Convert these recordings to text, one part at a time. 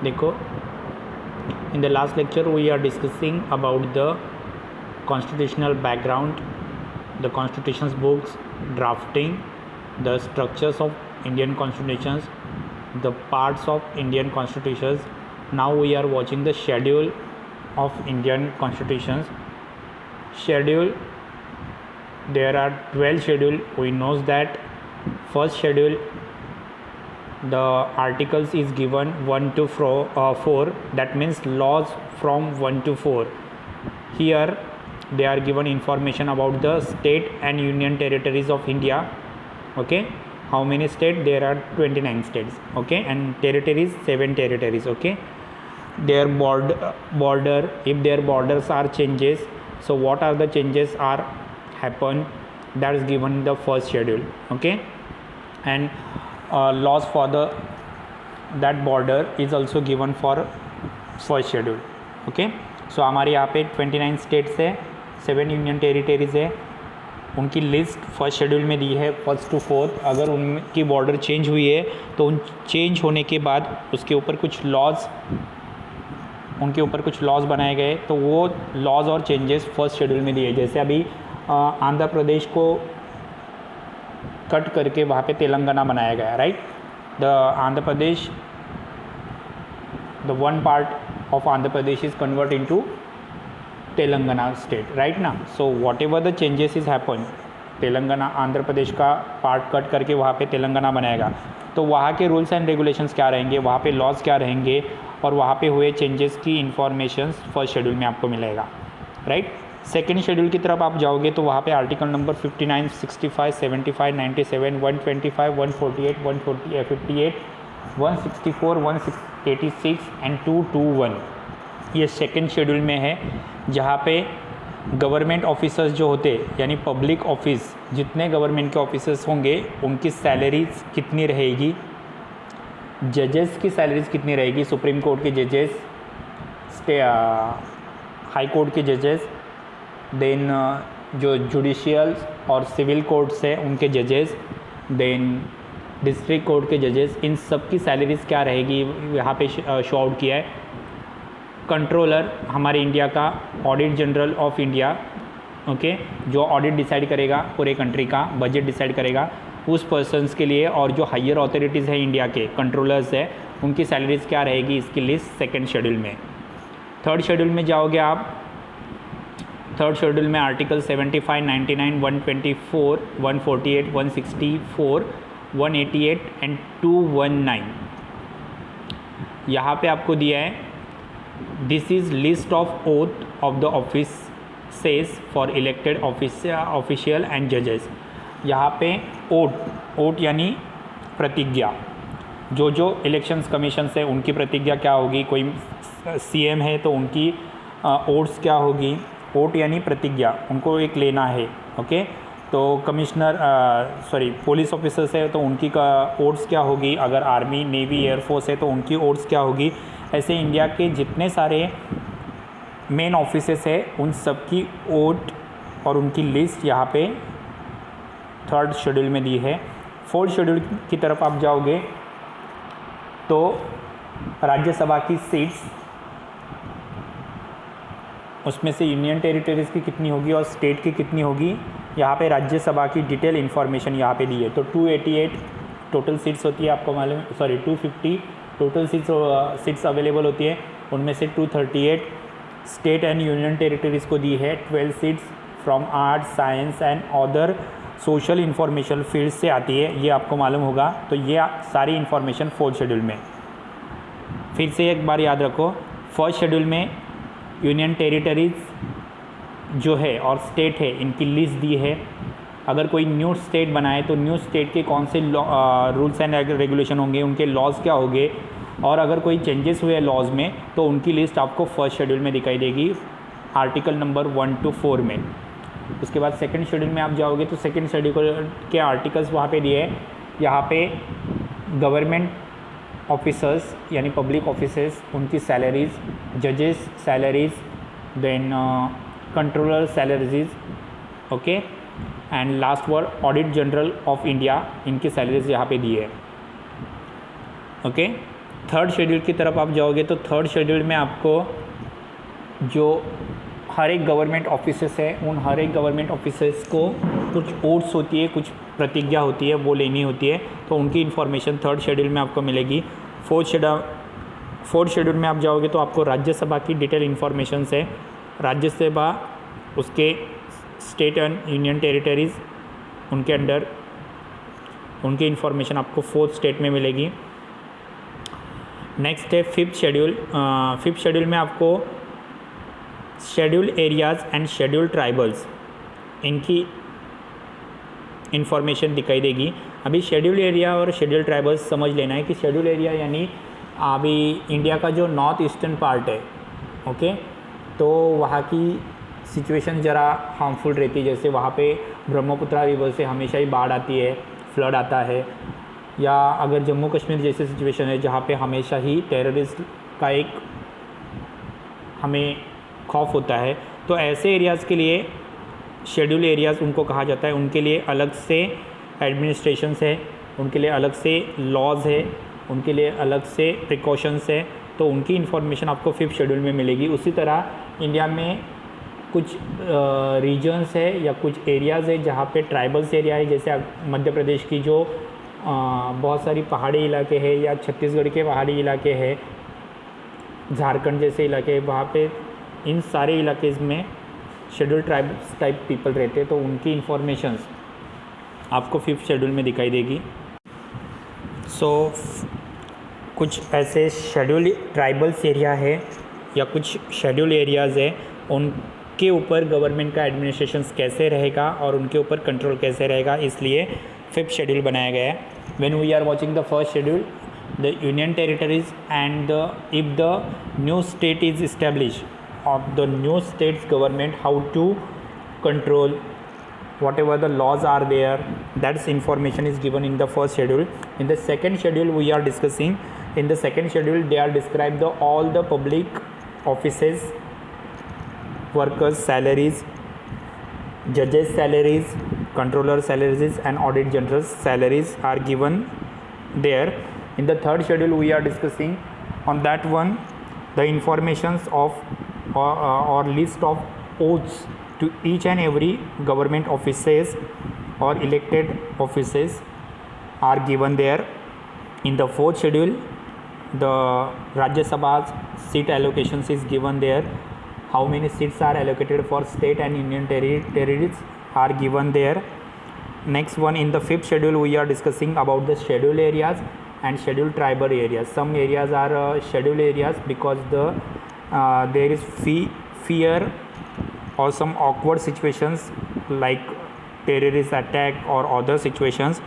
देखो, in the last lecture we are discussing about the constitutional background, the constitutions books, drafting, the structures of Indian constitutions, the parts of Indian constitutions. Now we are watching the schedule of Indian constitutions. Schedule, there are 12 schedule. We knows that first schedule, the articles is given 1 to 4, that means laws from 1 to 4. Here they are given information about the state and union territories of India. Okay, how many states? There are 29 states. Okay, and territories, 7 territories. Okay, their border, if their borders are changes, so what are the changes are happen, that is given in the first schedule. Okay, and laws for the that border is also given for first schedule. Okay, सो हमारे यहाँ पे 29 states है, 7 union territories है, उनकी list first schedule में दी है 1 to 4. अगर उनकी बॉर्डर चेंज हुई है तो उन चेंज होने के बाद उसके ऊपर कुछ लॉज, उनके ऊपर कुछ लॉज बनाए गए, तो वो लॉज और चेंजेस फर्स्ट शेड्यूल में दिए. जैसे अभी आंध्र प्रदेश को कट करके वहाँ पे तेलंगाना बनाया गया, right. The Andhra Pradesh, the one part of Andhra Pradesh is convert into Telangana state, right ना. So whatever the changes is happen, Telangana Andhra Pradesh का पार्ट कट करके वहाँ पे तेलंगाना बनाएगा, तो वहाँ के रूल्स एंड रेगुलेशंस क्या रहेंगे, वहाँ पे लॉज क्या रहेंगे, और वहाँ पे हुए चेंजेस की इंफॉर्मेशन फर्स्ट शेड्यूल में आपको मिलेगा, राइट. सेकेंड शेड्यूल की तरफ आप जाओगे तो वहाँ पे आर्टिकल नंबर 59, 65, 75, 97, 125, 148, 158, 164, 186 एंड 221, ये सेकेंड शेड्यूल में है, जहाँ पे गवर्नमेंट ऑफिसर्स जो होते, यानी पब्लिक ऑफिस, जितने गवर्नमेंट के ऑफिसर्स होंगे उनकी सैलरीज कितनी रहेगी, जजेस की सैलरीज कितनी रहेगी, सुप्रीम कोर्ट के जजेस, हाई कोर्ट के जजेस, देन जो जुडिशियल और सिविल कोर्ट्स है उनके जजेस, देन डिस्ट्रिक्ट कोर्ट के जजेस, इन सब की सैलरीज क्या रहेगी यहाँ पे शो आउट किया है. कंट्रोलर हमारे इंडिया का, audit general of India, okay, जो ऑडिट डिसाइड करेगा पूरे कंट्री का, बजट डिसाइड करेगा उस पर्सनस के लिए, और जो हायर अथॉरिटीज़ है इंडिया के, कंट्रोलर्स है, उनकी सैलरीज क्या रहेगी, इसकी लिस्ट सेकेंड शेड्यूल में. थर्ड शेड्यूल में जाओगे आप, थर्ड शेड्यूल में आर्टिकल 75, 99, 124, 148, 164, 188 एंड 219, यहाँ पे आपको दिया है, this is list of oath of the office says for elected official and जजेस. यहाँ पे ओट यानी प्रतिज्ञा, जो इलेक्शंस कमीशन है उनकी प्रतिज्ञा क्या होगी, कोई सीएम है तो उनकी ओट्स क्या होगी, ओट यानी प्रतिज्ञा, उनको एक लेना है. ओके, तो कमिश्नर पुलिस ऑफिसर्स है तो उनकी का ओट्स क्या होगी, अगर आर्मी, नेवी, एयरफोर्स है तो उनकी ओट्स क्या होगी. ऐसे इंडिया के जितने सारे मेन ऑफिसेस है उन सब की ओट और उनकी लिस्ट यहाँ पे थर्ड शेड्यूल में दी है. फोर्थ शेड्यूल की तरफ आप जाओगे तो राज्यसभा की सीट्स, उसमें से यूनियन टेरिटरीज़ की कितनी होगी और स्टेट की कितनी होगी, यहाँ पे राज्यसभा की डिटेल इन्फॉर्मेशन यहाँ पे दी है. तो 288 टोटल सीट्स होती है, आपको मालूम, 250 टोटल सीट्स अवेलेबल होती है, उनमें से 238 स्टेट एंड यूनियन टेरिटरीज़ को दी है. 12 seats from arts, science and other social information field से आती है, ये आपको मालूम होगा. तो ये सारी इन्फॉर्मेशन फोर्थ शेड्यूल में. फिर से एक बार याद रखो, फर्स्ट शेड्यूल में यूनियन टेरिटरीज़ जो है और स्टेट है इनकी लिस्ट दी है. अगर कोई न्यू स्टेट बनाए तो न्यू स्टेट के कौन से रूल्स एंड रेगुलेशन होंगे, उनके लॉज क्या होंगे, और अगर कोई चेंजेस हुए लॉज में तो उनकी लिस्ट आपको फर्स्ट शेड्यूल में दिखाई देगी, आर्टिकल नंबर 1 to 4 में. उसके बाद सेकंड शेड्यूल में आप जाओगे तो सेकंड शेड्यूल के आर्टिकल्स वहाँ पे दिए हैं. यहाँ पे गवर्नमेंट ऑफिसर्स यानी पब्लिक ऑफिसर्स, उनकी सैलरीज, जजेस salaries, then controller salaries, okay, and last word audit general of India, इनकी सैलरीज यहाँ पे दी है. ओके, थर्ड शेड्यूल की तरफ आप जाओगे तो थर्ड शेड्यूल में आपको जो हर एक गवर्नमेंट ऑफिसेस है, उन हर एक गवर्नमेंट ऑफिसेस को कुछ ओट्स होती है, कुछ प्रतिज्ञा होती है, वो लेनी होती है, तो उनकी इन्फॉर्मेशन थर्ड शेड्यूल में आपको मिलेगी। फोर्थ शेड्यूल में आप जाओगे तो आपको राज्यसभा की डिटेल इन्फॉर्मेशन है। राज्यसभा, उसके स्टेट एंड यूनियन टेरिटरीज़, उनके अंडर उनकी इन्फॉर्मेशन आपको फोर्थ स्टेट में मिलेगी। नेक्स्ट है फिफ्थ शेड्यूल। फिफ्थ शेड्यूल में आपको schedule areas and schedule tribals, इनकी इन्फॉर्मेशन दिखाई देगी। अभी शेड्यूल एरिया और शेड्यूल ट्राइबल्स समझ लेना है कि शेड्यूल एरिया यानी अभी इंडिया का जो नॉर्थ ईस्टर्न पार्ट है, ओके, तो वहाँ की सिचुएशन ज़रा हार्मफुल रहती है। जैसे वहाँ पे ब्रह्मपुत्रा रिवर से हमेशा ही बाढ़ आती है, फ्लड आता है, या अगर जम्मू कश्मीर जैसे सिचुएशन है जहाँ पे हमेशा ही टेररिस्ट का एक हमें खौफ होता है, तो ऐसे एरियाज़ के लिए शेड्यूल एरियाज़ उनको कहा जाता है। उनके लिए अलग से एडमिनिस्ट्रेशंस है, उनके लिए अलग से लॉज है, उनके लिए अलग से प्रिकॉशंस है, तो उनकी इन्फॉर्मेशन आपको फिफ्थ शेड्यूल में मिलेगी। उसी तरह इंडिया में कुछ रीजन्स है या कुछ एरियाज़ है जहाँ पे ट्राइबल्स एरिया है, जैसे मध्य प्रदेश की जो बहुत सारी पहाड़ी इलाके हैं, या छत्तीसगढ़ के पहाड़ी इलाके हैं, झारखंड जैसे इलाके, वहाँ पे इन सारे इलाके में शेड्यूल ट्राइब्स टाइप पीपल रहते हैं, तो उनकी इन्फॉर्मेशंस आपको फिफ्थ शेड्यूल में दिखाई देगी। कुछ ऐसे शेड्यूल ट्राइबल्स एरिया है या कुछ शेड्यूल एरियाज़ है, उनके ऊपर गवर्नमेंट का एडमिनिस्ट्रेशन कैसे रहेगा और उनके ऊपर कंट्रोल कैसे रहेगा, इसलिए फिफ्थ शेड्यूल बनाया गया है। When we are watching the first schedule, the union territories and if the new state is established of the new state's government, how to control whatever the laws are there, that's information is given in the first schedule. In the second schedule we are discussing, in the second schedule they are described all the public offices, workers salaries, judges salaries, controller salaries and audit general salaries are given there. In the third schedule we are discussing on that one, the informations of or list of oaths to each and every government offices or elected offices are given there. In the fourth schedule, the Rajya Sabha's seat allocations is given there. How many seats are allocated for state and union territories are given there. Next one, in the fifth schedule we are discussing about the schedule areas and scheduled tribal areas. Some areas are scheduled areas because there is fear or some awkward situations like terrorist attack or other situations.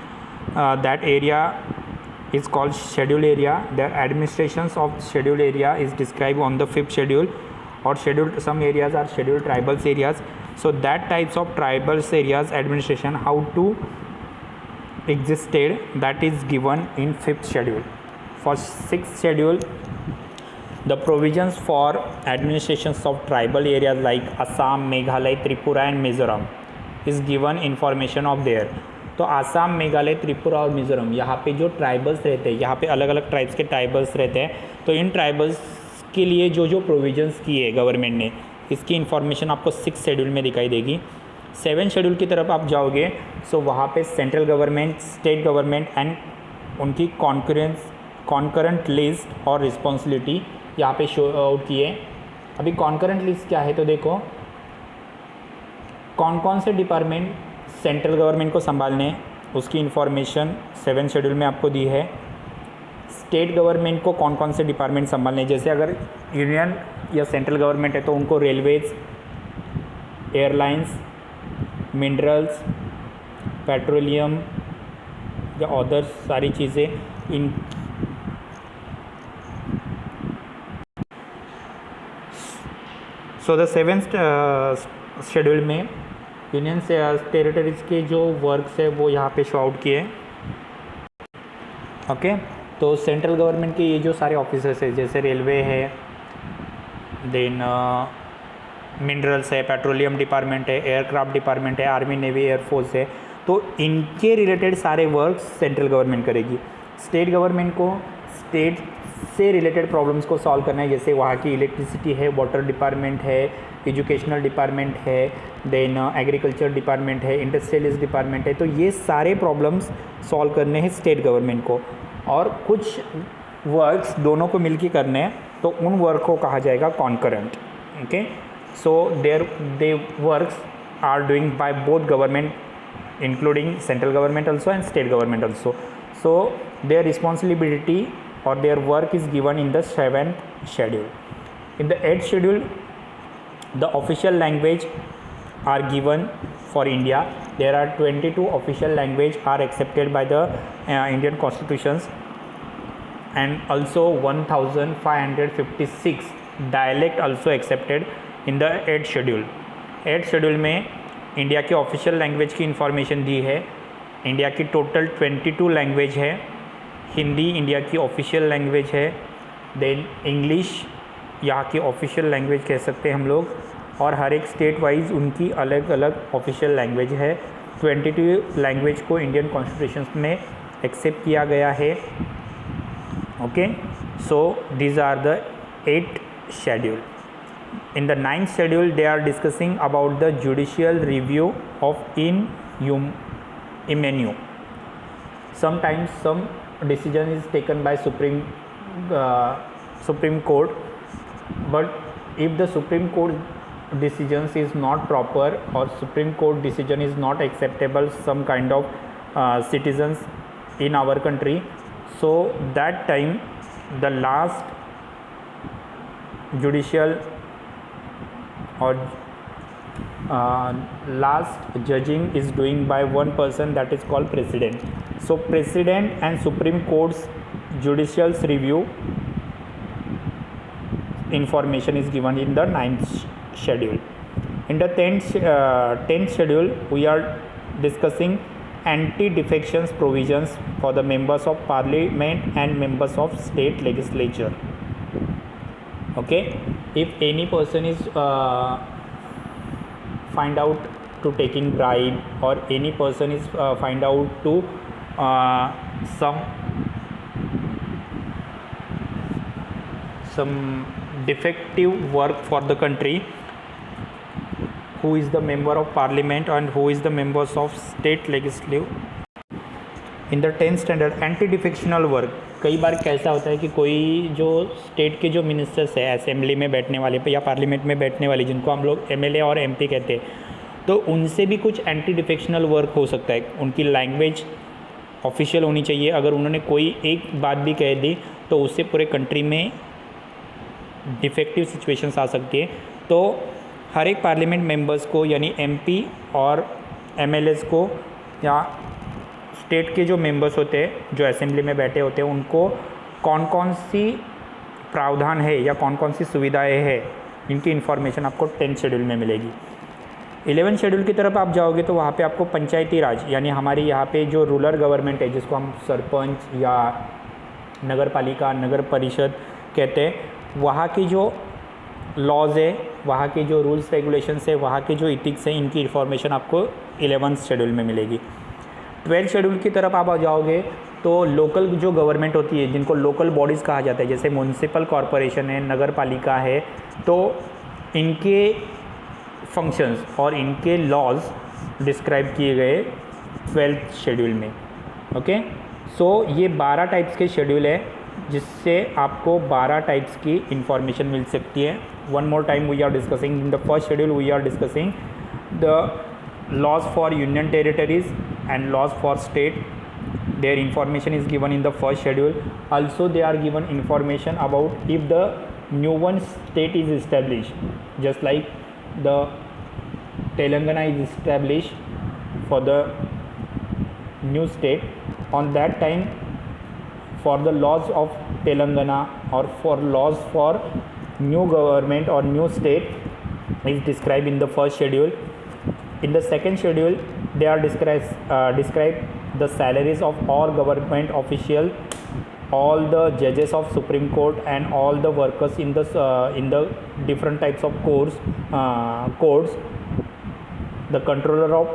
That area is called scheduled area. The administrations of scheduled area is described on the fifth schedule, or scheduled, some areas are scheduled tribals areas. So that types of tribals areas administration, how to existed, that is given in fifth schedule. For sixth schedule, the provisions for administrations of tribal areas like Assam, Meghalaya, Tripura and Mizoram is given information of there. तो आसाम, मेघालय, त्रिपुरा और मिज़ोरम, यहाँ पे जो tribals रहते हैं, यहाँ पे अलग अलग ट्राइब्स के ट्राइबल्स रहते हैं, तो इन ट्राइबल्स के लिए जो जो प्रोविजंस किए गवर्नमेंट ने, इसकी इन्फॉर्मेशन आपको सिक्स शेड्यूल में दिखाई देगी। सेवन शेड्यूल की तरफ आप जाओगे सो वहाँ पे central government, state government and उनकी कॉन्करेंट लिस्ट और रिस्पॉन्सिबिलिटी यहाँ पे शो आउट किए। अभी कॉन्करेंट लिस्ट क्या है तो देखो, कौन कौन से डिपार्टमेंट सेंट्रल गवर्नमेंट को संभालने, उसकी इन्फॉर्मेशन सेवन शेड्यूल में आपको दी है। स्टेट गवर्नमेंट को कौन कौन से डिपार्टमेंट संभालने, जैसे अगर यूनियन या सेंट्रल गवर्नमेंट है तो उनको रेलवेज, एयरलाइंस, मिनरल्स, पेट्रोलियम या अदर सारी चीज़ें इन सो द सेवेंथ शेड्यूल में यूनियन से टेरिटरीज के जो वर्क्स है वो यहाँ पे शो आउट किए। ओके, तो सेंट्रल गवर्नमेंट के ये जो सारे ऑफिसर्स है, जैसे रेलवे है, देन मिनरल्स है, पेट्रोलियम डिपार्टमेंट है, एयरक्राफ्ट डिपार्टमेंट है, आर्मी, नेवी, एयरफोर्स है, तो इनके रिलेटेड सारे वर्क सेंट्रल गवर्नमेंट करेगी। स्टेट गवर्नमेंट को स्टेट से रिलेटेड प्रॉब्लम्स को सॉल्व करना है, जैसे वहाँ की इलेक्ट्रिसिटी है, वाटर डिपार्टमेंट है, एजुकेशनल डिपार्टमेंट है, देन एग्रीकल्चर डिपार्टमेंट है, इंडस्ट्रियलिस्ट डिपार्टमेंट है। तो ये सारे प्रॉब्लम्स सॉल्व करने हैं स्टेट गवर्नमेंट को, और कुछ वर्क्स दोनों को मिलकर करने हैं, तो उन वर्क को कहा जाएगा concurrent. Okay, so they works are doing by both government including central government also and state government also. So their responsibility or their work is given in the 7th schedule. In the 8th schedule, the official language are given for India. There are 22 official language are accepted by the Indian constitutions, and also 1556 dialect also accepted in the 8th schedule. 8th schedule में India के official language की information दी है। India की total 22 language है। Hindi India की official language है, then English यहाँ की ऑफिशियल लैंग्वेज कह सकते हैं हम लोग, और हर एक स्टेट वाइज उनकी अलग अलग ऑफिशियल लैंग्वेज है। 22 लैंग्वेज को इंडियन कॉन्स्टिट्यूशन में एक्सेप्ट किया गया है। Okay, so these are the 8 schedule. In the 9th schedule, they are discussing about the judicial review of in immenu. Sometimes some decision is taken by Supreme Court, but if the Supreme Court decisions is not proper or Supreme Court decision is not acceptable some kind of citizens in our country, so that time the last judicial or last judging is doing by one person, that is called president. So president and Supreme Court's judicial review information is given in the 9th schedule. In the 10th schedule, we are discussing anti-defections provisions for the members of parliament and members of state legislature. Okay, if any person is find out to taking bribe, or any person is find out to some defective work for the country, who is the member of parliament and who is the members of state legislative. In the 10th standard anti defectional work, कई बार कैसा होता है कि कोई जो state के जो मिनिस्टर्स है असेंबली में बैठने वाले पे या पार्लियामेंट में बैठने वाले, जिनको हम लोग एमएलए और एमपी कहते हैं, तो उनसे भी कुछ एंटी डिफेक्शनल वर्क हो सकता है। उनकी लैंग्वेज ऑफिशियल होनी चाहिए। अगर उन्होंने कोई एक बात भी कह दी तो उससे पूरे कंट्री में डिफेक्टिव सिचुएशंस आ सकती है। तो हर एक पार्लियामेंट मेंबर्स को, यानी एमपी और एमएलएस को, या स्टेट के जो मेंबर्स होते हैं जो असेंबली में बैठे होते हैं, उनको कौन कौन सी प्रावधान है या कौन कौन सी सुविधाएं हैं, इनकी इन्फॉर्मेशन आपको 10th शेड्यूल में मिलेगी। 11th शेड्यूल की तरफ आप जाओगे तो वहाँ पे आपको पंचायती राज, यानी हमारे यहाँ पे जो रूरल गवर्नमेंट है, जिसको हम सरपंच या नगर पालिका, नगर परिषद कहते हैं, वहाँ की जो लॉज है, वहाँ के जो रूल्स रेगुलेशंस है, वहाँ के जो इथिक्स हैं, इनकी इन्फॉर्मेशन आपको 11th शेड्यूल में मिलेगी। 12th शेड्यूल की तरफ आप आ जाओगे तो लोकल जो गवर्नमेंट होती है, जिनको लोकल बॉडीज़ कहा जाता है, जैसे म्यूनसिपल कॉरपोरेशन है, नगर पालिका है, तो इनके फंक्शंस और इनके लॉज डिस्क्राइब किए गए 12th शेड्यूल में। ओके, सो ये 12 टाइप्स के शेड्यूल है, जिससे आपको 12 टाइप्स की इंफॉर्मेशन मिल सकती है। One more time we are discussing in the first schedule, we are discussing the laws for union territories and laws for state. Their information is given in the first schedule. Also they are given information about if the new one state is established, just like the Telangana is established for the new state. On that time, for the laws of Telangana or for laws for new government or new state is described in the first schedule. In the second schedule, they are describe the salaries of all government officials, all the judges of Supreme Court, and all the workers in the different types of courts. The controller of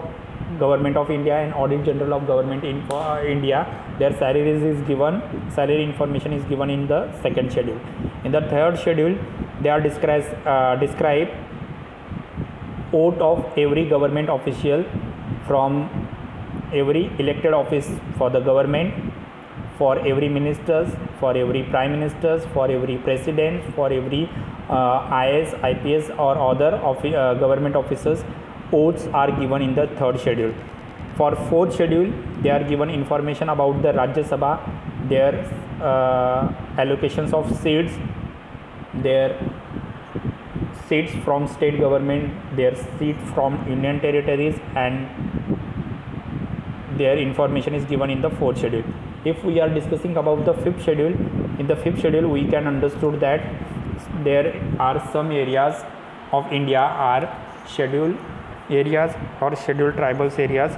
Government of India and Audit General of Government in India, their salary information is given in the second schedule. In the third schedule, they are describe oath of every government official from every elected office for the government, for every ministers, for every prime ministers, for every president, for every IS, IPS or other government officers. Oaths are given in the third schedule. For fourth schedule, they are given information about the Rajya Sabha, their allocations of seats, their seats from state government, their seats from union territories, and their information is given in the fourth schedule. If we are discussing about the fifth schedule, in the fifth schedule we can understood that there are some areas of India are scheduled areas or scheduled tribals areas.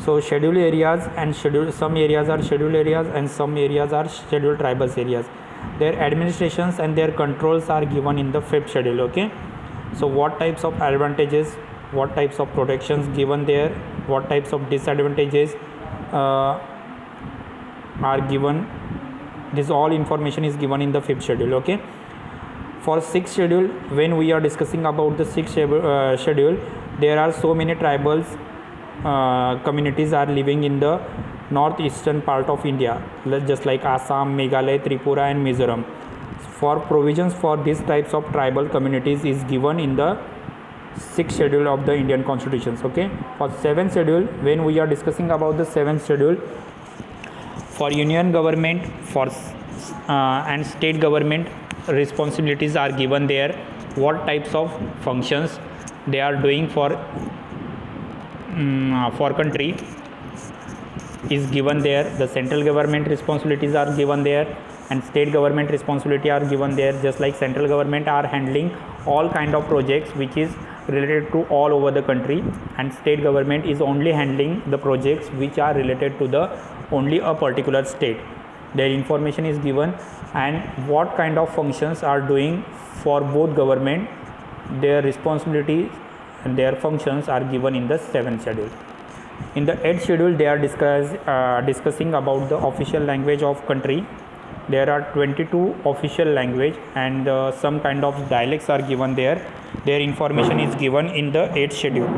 So scheduled areas and some areas are scheduled areas and some areas are scheduled tribals areas. Their administrations and their controls are given in the fifth schedule. Okay, so what types of advantages, what types of protections given there, what types of disadvantages are given, this all information is given in the fifth schedule. Okay, for sixth schedule, when we are discussing about the sixth schedule, there are so many tribals communities are living in the northeastern part of India, just like Assam, Meghalaya, Tripura and Mizoram. For provisions for these types of tribal communities is given in the sixth schedule of the Indian constitutions. Okay, for seventh schedule, when we are discussing about the seventh schedule, for union government for and state government, responsibilities are given there, what types of functions they are doing for country is given there. The central government responsibilities are given there and state government responsibility are given there. Just like central government are handling all kind of projects which is related to all over the country, and state government is only handling the projects which are related to the only a particular state. Their information is given and what kind of functions are doing for both government, their responsibilities and their functions are given in the seventh schedule. In the eighth schedule, they are discussing about the official language of country. There are 22 official language and some kind of dialects are given there. Their information is given in the 8th schedule.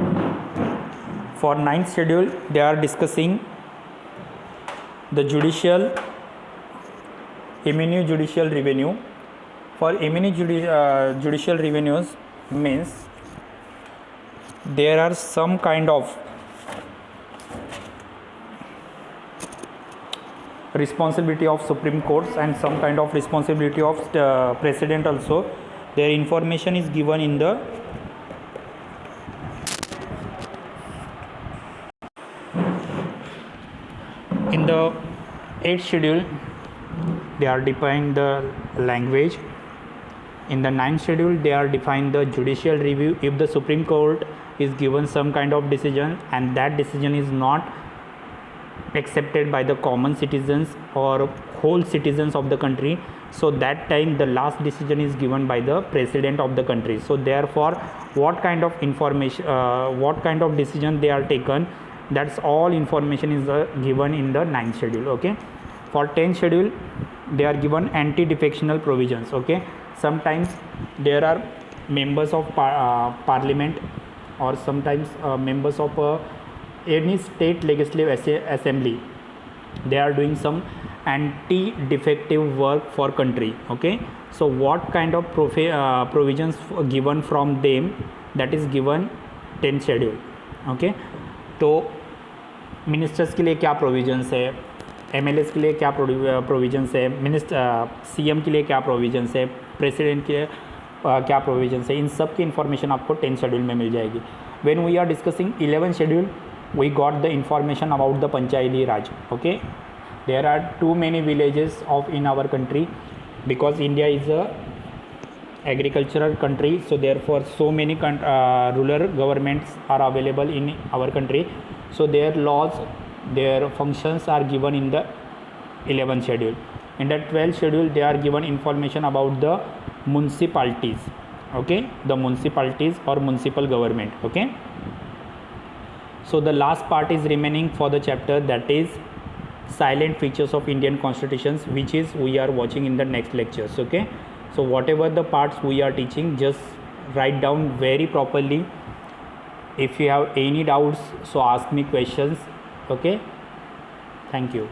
For 9th schedule, they are discussing the judicial revenue. For judicial revenues means there are some kind of responsibility of Supreme Courts and some kind of responsibility of President also. Their information is given in the in the 8th schedule. They are defining the language. In the 9th schedule, they are defining the judicial review. If the Supreme Court is given some kind of decision and that decision is not accepted by the common citizens or whole citizens of the country, so that time the last decision is given by the president of the country. So therefore, what kind of information, what kind of decision they are taken, that's all information is given in the 9th schedule. Okay, for 10th schedule, they are given anti-defectional provisions. Okay, sometimes there are members of parliament or sometimes members of any state legislative assembly, they are doing some anti-defective work for country. Okay, so what kind of provisions given from them, that is given 10th schedule. Okay, तो ministers के लिए क्या provisions है, MLAs के लिए क्या provisions है, CM के लिए क्या प्रोविजंस है, प्रेसिडेंट के क्या प्रोविजंस है, इन सब की इन्फॉर्मेशन आपको 10th शेड्यूल में मिल जाएगी. When we are discussing 11th schedule, we got the information about the Panchayati Raj. Okay, there are too many villages in our country because India is a agricultural country, so therefore so many rural governments are available in our country, so their laws, their functions are given in the 11th schedule. In the 12th schedule, they are given information about the municipalities. Okay, the municipalities or municipal government. Okay, So the last part is remaining for the chapter, that is silent features of Indian constitutions, which is we are watching in the next lectures. Okay, so whatever the parts we are teaching, just write down very properly. If you have any doubts, so ask me questions. Okay, thank you.